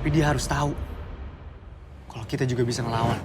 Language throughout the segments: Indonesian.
Tapi dia harus tahu kalau kita juga bisa ngelawan.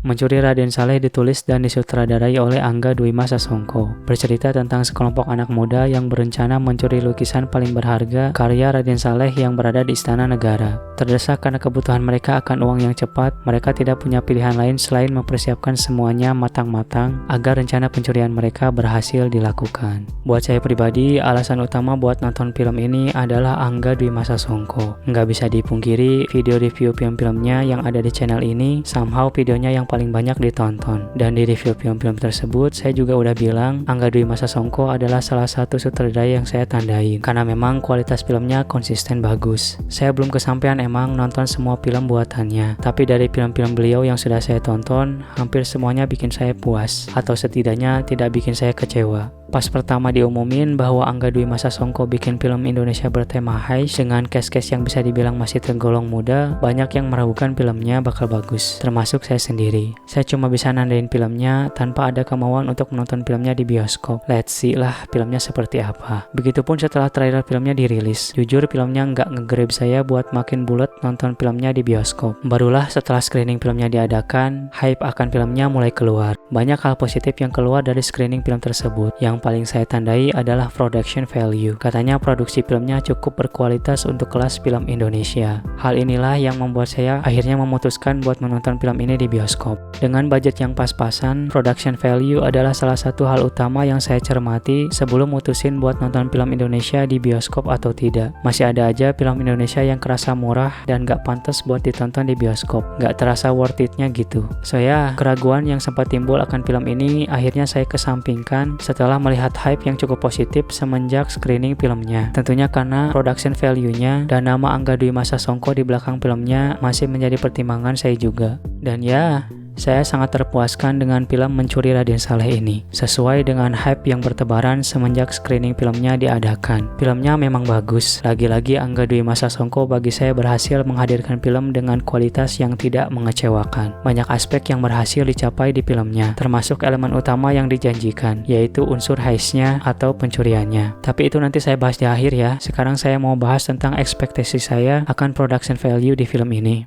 Mencuri Raden Saleh ditulis dan disutradarai oleh Angga Dwi Masa Songko. Bercerita tentang sekelompok anak muda yang berencana mencuri lukisan paling berharga karya Raden Saleh yang berada di Istana Negara. Terdesak karena kebutuhan mereka akan uang yang cepat, mereka tidak punya pilihan lain selain mempersiapkan semuanya matang-matang agar rencana pencurian mereka berhasil dilakukan. Buat saya pribadi, alasan utama buat nonton film ini adalah Angga Dwi Masa Songko. Nggak bisa dipungkiri, video review film-filmnya yang ada di channel ini, somehow videonya yang paling banyak ditonton. Dan di review film-film tersebut, saya juga udah bilang Angga Dwi Masa Songko adalah salah satu sutradara yang saya tandai karena memang kualitas filmnya konsisten bagus. Saya belum kesampaian emang nonton semua film buatannya, tapi dari film-film beliau yang sudah saya tonton, hampir semuanya bikin saya puas, atau setidaknya tidak bikin saya kecewa. Pas pertama diumumin bahwa Angga Dwi Masa Songko bikin film Indonesia bertema heist dengan cast-cast yang bisa dibilang masih tergolong muda, banyak yang meragukan filmnya bakal bagus, termasuk saya sendiri. Saya cuma bisa nandain filmnya tanpa ada kemauan untuk menonton filmnya di bioskop. Let's see lah filmnya seperti apa. Begitupun setelah trailer filmnya dirilis. Jujur filmnya nggak nge-grab saya buat makin bulat nonton filmnya di bioskop. Barulah setelah screening filmnya diadakan, hype akan filmnya mulai keluar. Banyak hal positif yang keluar dari screening film tersebut. Yang paling saya tandai adalah production value. Katanya produksi filmnya cukup berkualitas untuk kelas film Indonesia. Hal inilah yang membuat saya akhirnya memutuskan buat menonton film ini di bioskop. Dengan budget yang pas-pasan, production value adalah salah satu hal utama yang saya cermati sebelum mutusin buat nonton film Indonesia di bioskop atau tidak. Masih ada aja film Indonesia yang kerasa murah dan gak pantas buat ditonton di bioskop. Gak terasa worth it-nya gitu. So ya, keraguan yang sempat timbul akan film ini akhirnya saya kesampingkan setelah melihat hype yang cukup positif semenjak screening filmnya. Tentunya karena production value-nya dan nama Angga Dwi Masa Songko di belakang filmnya masih menjadi pertimbangan saya juga. Dan ya, saya sangat terpuaskan dengan film Mencuri Raden Saleh ini, sesuai dengan hype yang bertebaran semenjak screening filmnya diadakan. Filmnya memang bagus, lagi-lagi Angga Dwi Masa Songko bagi saya berhasil menghadirkan film dengan kualitas yang tidak mengecewakan. Banyak aspek yang berhasil dicapai di filmnya, termasuk elemen utama yang dijanjikan, yaitu unsur heistnya atau pencuriannya. Tapi itu nanti saya bahas di akhir ya. Sekarang saya mau bahas tentang ekspektasi saya akan production value di film ini.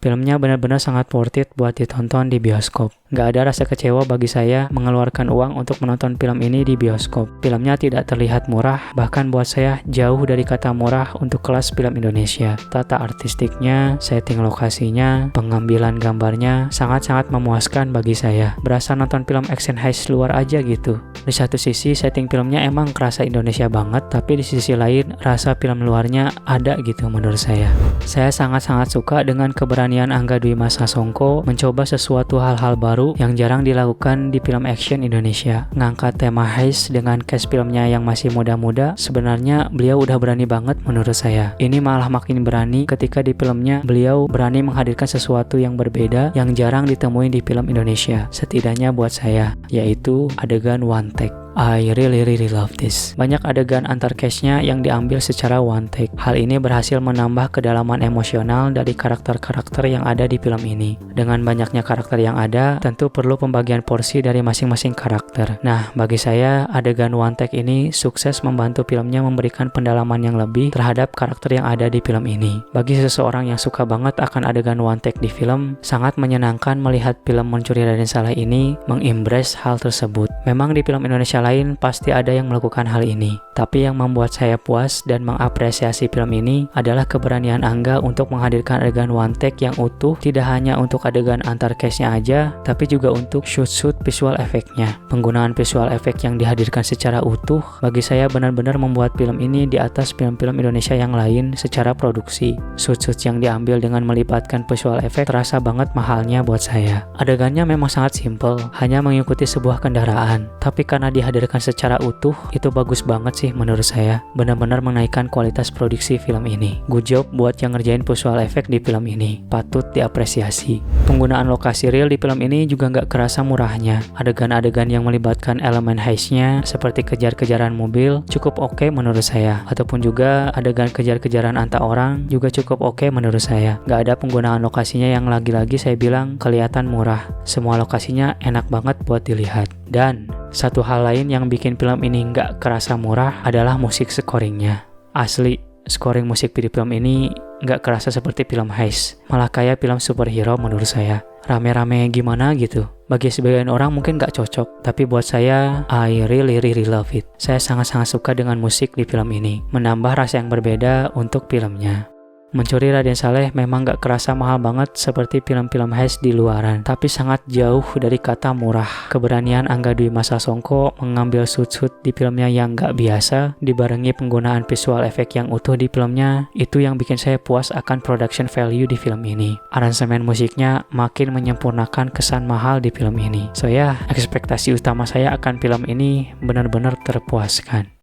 Filmnya benar-benar sangat worth it buat ditonton di bioskop. Gak ada rasa kecewa bagi saya mengeluarkan uang untuk menonton film ini di bioskop. Filmnya tidak terlihat murah, bahkan buat saya jauh dari kata murah untuk kelas film Indonesia. Tata artistiknya, setting lokasinya, pengambilan gambarnya sangat-sangat memuaskan bagi saya. Berasa nonton film action heist luar aja gitu. Di satu sisi setting filmnya emang kerasa Indonesia banget, tapi di sisi lain rasa film luarnya ada gitu menurut saya. Saya sangat-sangat suka dengan keberanian Angga Dwi Masa Songko mencoba sesuatu hal-hal baru yang jarang dilakukan di film action Indonesia. Ngangkat tema heist dengan cast filmnya yang masih muda-muda, sebenarnya beliau udah berani banget menurut saya. Ini malah makin berani ketika di filmnya beliau berani menghadirkan sesuatu yang berbeda yang jarang ditemuin di film Indonesia, setidaknya buat saya, yaitu adegan one take. I really love this. Banyak adegan antar case-nya yang diambil secara one take. Hal ini berhasil menambah kedalaman emosional dari karakter-karakter yang ada di film ini. Dengan banyaknya karakter yang ada, tentu perlu pembagian porsi dari masing-masing karakter. Nah, bagi saya, adegan one take ini sukses membantu filmnya memberikan pendalaman yang lebih terhadap karakter yang ada di film ini. Bagi seseorang yang suka banget akan adegan one take di film, sangat menyenangkan melihat film Mencuri Raden Saleh ini mengembrace hal tersebut. Memang di film Indonesia lain pasti ada yang melakukan hal ini, tapi yang membuat saya puas dan mengapresiasi film ini adalah keberanian Angga untuk menghadirkan adegan one take yang utuh, tidak hanya untuk adegan antar case-nya aja, tapi juga untuk shoot visual efeknya. Penggunaan visual efek yang dihadirkan secara utuh bagi saya benar-benar membuat film ini di atas film-film Indonesia yang lain secara produksi. Shoot yang diambil dengan melibatkan visual efek terasa banget mahalnya buat saya. Adegannya memang sangat simple, hanya mengikuti sebuah kendaraan, tapi karena dihadirkan dihadirkan secara utuh, itu bagus banget sih menurut saya. Benar-benar menaikkan kualitas produksi film ini. Good job buat yang ngerjain visual effect di film ini. Patut diapresiasi. Penggunaan lokasi real di film ini juga nggak kerasa murahnya. Adegan-adegan yang melibatkan elemen heist-nya seperti kejar-kejaran mobil cukup oke menurut saya. Ataupun juga adegan kejar-kejaran antar orang juga cukup oke menurut saya. Nggak ada penggunaan lokasinya yang lagi-lagi saya bilang kelihatan murah. Semua lokasinya enak banget buat dilihat. Dan satu hal lain yang bikin film ini nggak kerasa murah adalah musik scoringnya. Asli, scoring musik di film ini nggak kerasa seperti film heist. Malah kayak film superhero menurut saya. Rame-rame gimana gitu. Bagi sebagian orang mungkin nggak cocok, tapi buat saya, I really love it. Saya sangat-sangat suka dengan musik di film ini. Menambah rasa yang berbeda untuk filmnya. Mencuri Raden Saleh memang gak kerasa mahal banget seperti film-film heist di luaran, tapi sangat jauh dari kata murah. Keberanian Angga Dwi Masa Songko mengambil shoot di filmnya yang gak biasa, dibarengi penggunaan visual effect yang utuh di filmnya, itu yang bikin saya puas akan production value di film ini. Aransemen musiknya makin menyempurnakan kesan mahal di film ini. So ya, ekspektasi utama saya akan film ini benar-benar terpuaskan.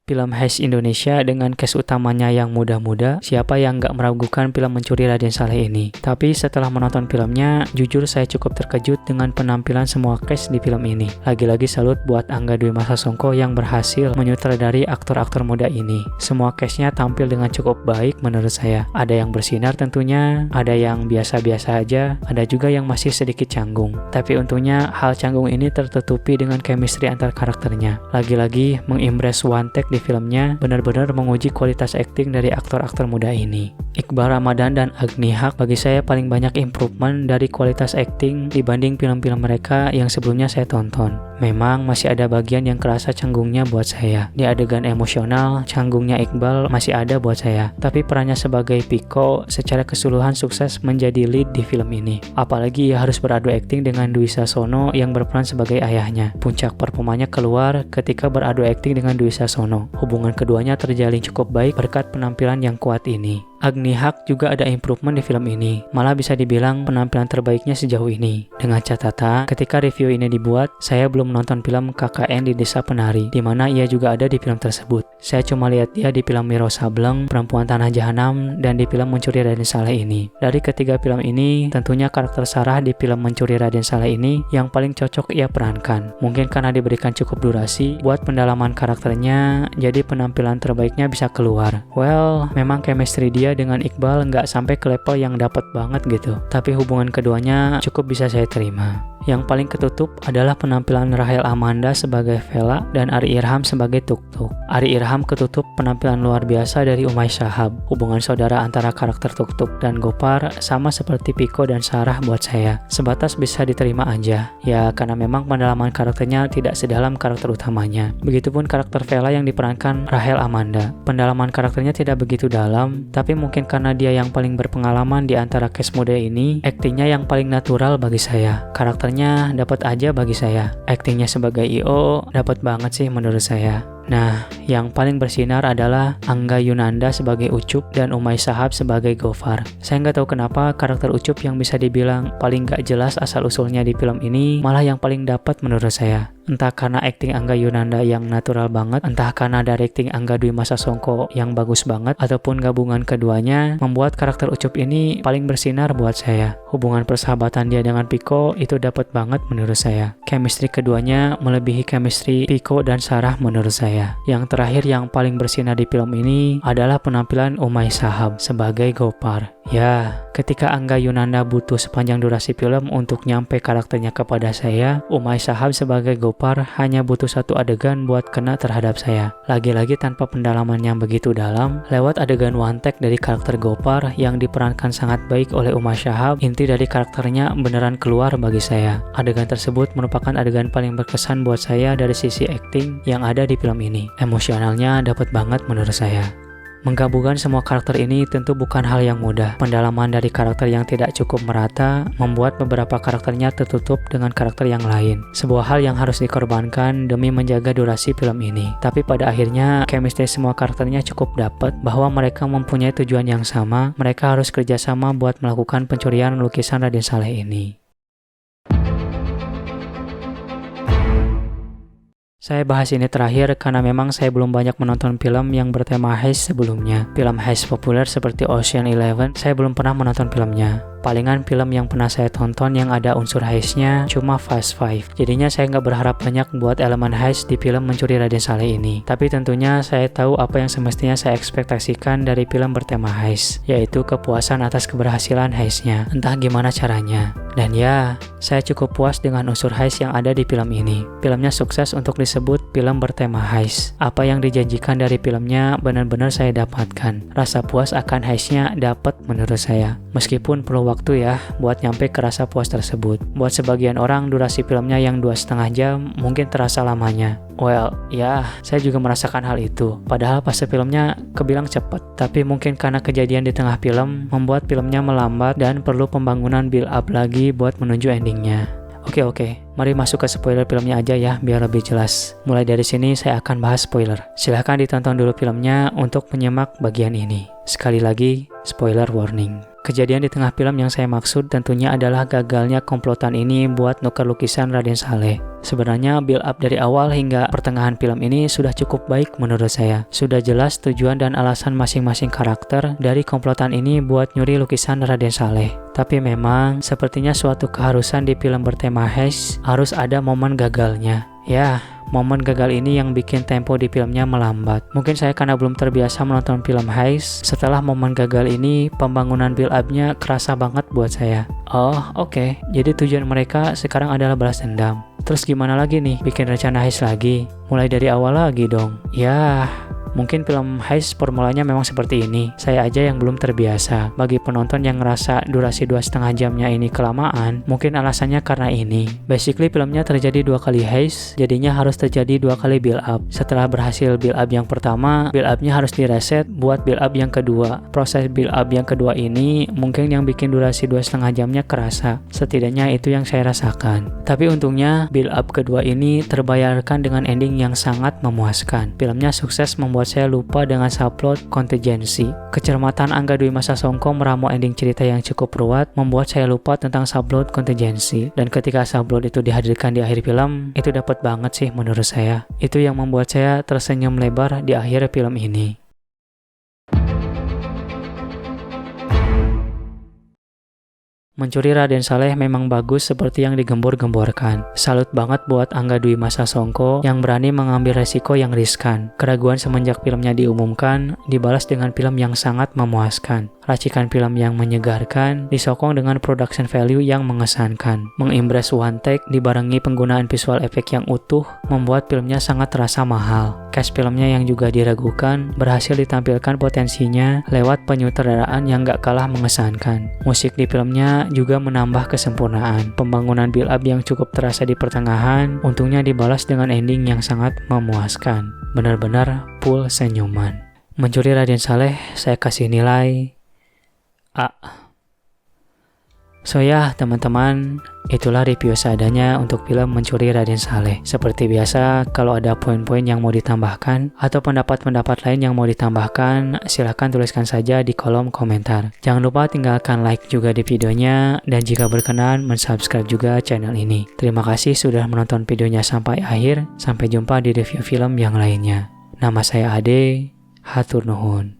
Film heist Indonesia dengan cast utamanya yang muda-muda, siapa yang gak meragukan film Mencuri Raden Saleh ini. Tapi setelah menonton filmnya, jujur saya cukup terkejut dengan penampilan semua cast di film ini. Lagi-lagi salut buat Angga Dwi Masa Songko yang berhasil menyutradari aktor-aktor muda ini. Semua castnya tampil dengan cukup baik menurut saya. Ada yang bersinar tentunya, ada yang biasa-biasa aja, ada juga yang masih sedikit canggung. Tapi untungnya hal canggung ini tertutupi dengan chemistry antar karakternya. Lagi-lagi mengimpress one take di filmnya, benar-benar menguji kualitas akting dari aktor-aktor muda ini. Iqbal Ramadan dan Agni Haq bagi saya paling banyak improvement dari kualitas akting dibanding film-film mereka yang sebelumnya saya tonton. Memang masih ada bagian yang kerasa canggungnya buat saya. Di adegan emosional, canggungnya Iqbal masih ada buat saya. Tapi perannya sebagai Piko secara keseluruhan sukses menjadi lead di film ini. Apalagi ia harus beradu akting dengan Dwi Sasono yang berperan sebagai ayahnya. Puncak performanya keluar ketika beradu akting dengan Dwi Sasono. Hubungan keduanya terjalin cukup baik berkat penampilan yang kuat ini. Agni Haq juga ada improvement di film ini, malah bisa dibilang penampilan terbaiknya sejauh ini. Dengan catatan, ketika review ini dibuat, saya belum menonton film KKN di Desa Penari, di mana ia juga ada di film tersebut. Saya cuma lihat dia di film Miro Sableng, Perempuan Tanah Jahanam, dan di film Mencuri Raden Saleh ini. Dari ketiga film ini, tentunya karakter Sarah di film Mencuri Raden Saleh ini yang paling cocok ia perankan. Mungkin karena diberikan cukup durasi buat pendalaman karakternya, jadi penampilan terbaiknya bisa keluar. Well, memang chemistry dia dengan Iqbal nggak sampai ke level yang dapat banget gitu. Tapi hubungan keduanya cukup bisa saya terima. Yang paling ketutup adalah penampilan Rahel Amanda sebagai Vela dan Ari Irham sebagai Tuk-Tuk. Ari Irham ketutup penampilan luar biasa dari Umay Shahab. Hubungan saudara antara karakter Tuk-Tuk dan Gopar sama seperti Piko dan Sarah buat saya. Sebatas bisa diterima aja. Ya karena memang pendalaman karakternya tidak sedalam karakter utamanya. Begitupun karakter Vela yang diperankan Rahel Amanda. Pendalaman karakternya tidak begitu dalam, tapi mungkin karena dia yang paling berpengalaman di antara cast muda ini, aktingnya yang paling natural bagi saya. Karakternya dapat aja bagi saya. Aktingnya sebagai I.O. dapat banget sih menurut saya. Nah, yang paling bersinar adalah Angga Yunanda sebagai Ucup dan Umay Shahab sebagai Gofar. Saya nggak tahu kenapa karakter Ucup yang bisa dibilang paling nggak jelas asal-usulnya di film ini malah yang paling dapat menurut saya. Entah karena akting Angga Yunanda yang natural banget, entah karena directing Angga Dwi Masa Songko yang bagus banget, ataupun gabungan keduanya membuat karakter Ucup ini paling bersinar buat saya. Hubungan persahabatan dia dengan Piko itu dapat banget menurut saya. Chemistry keduanya melebihi chemistry Piko dan Sarah menurut saya. Yang terakhir yang paling bersinar di film ini adalah penampilan Umay Shahab sebagai Gopar. Ya, ketika Angga Yunanda butuh sepanjang durasi film untuk nyampe karakternya kepada saya, Umay Shahab sebagai Gopar hanya butuh satu adegan buat kena terhadap saya. Lagi-lagi tanpa pendalaman yang begitu dalam, lewat adegan one take dari karakter Gopar yang diperankan sangat baik oleh Umay Shahab, inti dari karakternya beneran keluar bagi saya. Adegan tersebut merupakan adegan paling berkesan buat saya dari sisi acting yang ada di film ini. Emosionalnya dapat banget menurut saya. Menggabungkan semua karakter ini tentu bukan hal yang mudah. Pendalaman dari karakter yang tidak cukup merata membuat beberapa karakternya tertutup dengan karakter yang lain. Sebuah hal yang harus dikorbankan demi menjaga durasi film ini. Tapi pada akhirnya chemistry semua karakternya cukup dapat bahwa mereka mempunyai tujuan yang sama. Mereka harus kerjasama buat melakukan pencurian lukisan Raden Saleh ini. Saya bahas ini terakhir karena memang saya belum banyak menonton film yang bertema heist sebelumnya. Film heist populer seperti Ocean Eleven, saya belum pernah menonton filmnya. Palingan film yang pernah saya tonton yang ada unsur heistnya cuma Fast Five. Jadinya saya nggak berharap banyak buat elemen heist di film Mencuri Raden Saleh ini. Tapi tentunya saya tahu apa yang semestinya saya ekspektasikan dari film bertema heist, yaitu kepuasan atas keberhasilan heistnya, entah gimana caranya. Dan ya, saya cukup puas dengan unsur heist yang ada di film ini. Filmnya sukses untuk disebut film bertema heist. Apa yang dijanjikan dari filmnya benar-benar saya dapatkan. Rasa puas akan heistnya dapat menurut saya. Meskipun perlu waktu ya buat nyampe ke rasa puas tersebut. Buat sebagian orang durasi filmnya yang 2,5 jam mungkin terasa lamanya. Well, ya, saya juga merasakan hal itu. Padahal pas filmnya kebilang cepet. Tapi mungkin karena kejadian di tengah film membuat filmnya melambat dan perlu pembangunan build up lagi buat menuju endingnya. Oke, mari masuk ke spoiler filmnya aja ya biar lebih jelas. Mulai dari sini saya akan bahas spoiler. Silahkan ditonton dulu filmnya untuk menyimak bagian ini. Sekali lagi, spoiler warning. Kejadian di tengah film yang saya maksud tentunya adalah gagalnya komplotan ini buat nuker lukisan Raden Saleh. Sebenarnya build up dari awal hingga pertengahan film ini sudah cukup baik menurut saya. Sudah jelas tujuan dan alasan masing-masing karakter dari komplotan ini buat nyuri lukisan Raden Saleh. Tapi memang sepertinya suatu keharusan di film bertema heist harus ada momen gagalnya. Ya, momen gagal ini yang bikin tempo di filmnya melambat. Mungkin saya karena belum terbiasa menonton film heist. Setelah momen gagal ini, pembangunan build up-nya kerasa banget buat saya. Oh, oke. Jadi tujuan mereka sekarang adalah balas dendam. Terus gimana lagi nih bikin rencana heist lagi? Mulai dari awal lagi dong. Ya, mungkin film heist formulanya memang seperti ini. Saya aja yang belum terbiasa. Bagi penonton yang ngerasa durasi 2,5 jamnya ini kelamaan, mungkin alasannya karena ini. Basically filmnya terjadi 2 kali heist, jadinya harus terjadi 2 kali build up. Setelah berhasil build up yang pertama, build up-nya harus direset buat build up yang kedua. Proses build up yang kedua ini mungkin yang bikin durasi 2,5 jamnya kerasa. Setidaknya itu yang saya rasakan. Tapi untungnya build up kedua ini terbayarkan dengan ending yang sangat memuaskan. Filmnya sukses membuat saya lupa dengan subplot kontingensi. Kecermatan Angga Dwi Masa Songko meramu ending cerita yang cukup ruwet membuat saya lupa tentang subplot kontingensi. Dan ketika subplot itu dihadirkan di akhir film, itu dapat banget sih menurut saya. Itu yang membuat saya tersenyum lebar di akhir film ini. Mencuri Raden Saleh memang bagus seperti yang digembor-gemborkan. Salut banget buat Angga Dwi Masa Songko yang berani mengambil resiko yang riskan. Keraguan semenjak filmnya diumumkan dibalas dengan film yang sangat memuaskan. Racikan film yang menyegarkan disokong dengan production value yang mengesankan. Mengimpress one take dibarengi penggunaan visual effect yang utuh membuat filmnya sangat terasa mahal. Cast filmnya yang juga diragukan berhasil ditampilkan potensinya lewat penyutradaraan yang gak kalah mengesankan. Musik di filmnya juga menambah kesempurnaan. Pembangunan build up yang cukup terasa di pertengahan untungnya dibalas dengan ending yang sangat memuaskan. Benar-benar full senyuman. Mencuri Raden Saleh saya kasih nilai A. So ya teman-teman, itulah review seadanya untuk film Mencuri Raden Saleh. Seperti biasa, kalau ada poin-poin yang mau ditambahkan atau pendapat-pendapat lain yang mau ditambahkan, silahkan tuliskan saja di kolom komentar. Jangan lupa tinggalkan like juga di videonya, dan jika berkenan, mensubscribe juga channel ini. Terima kasih sudah menonton videonya sampai akhir. Sampai jumpa di review film yang lainnya. Nama saya Ade, hatur nuhun.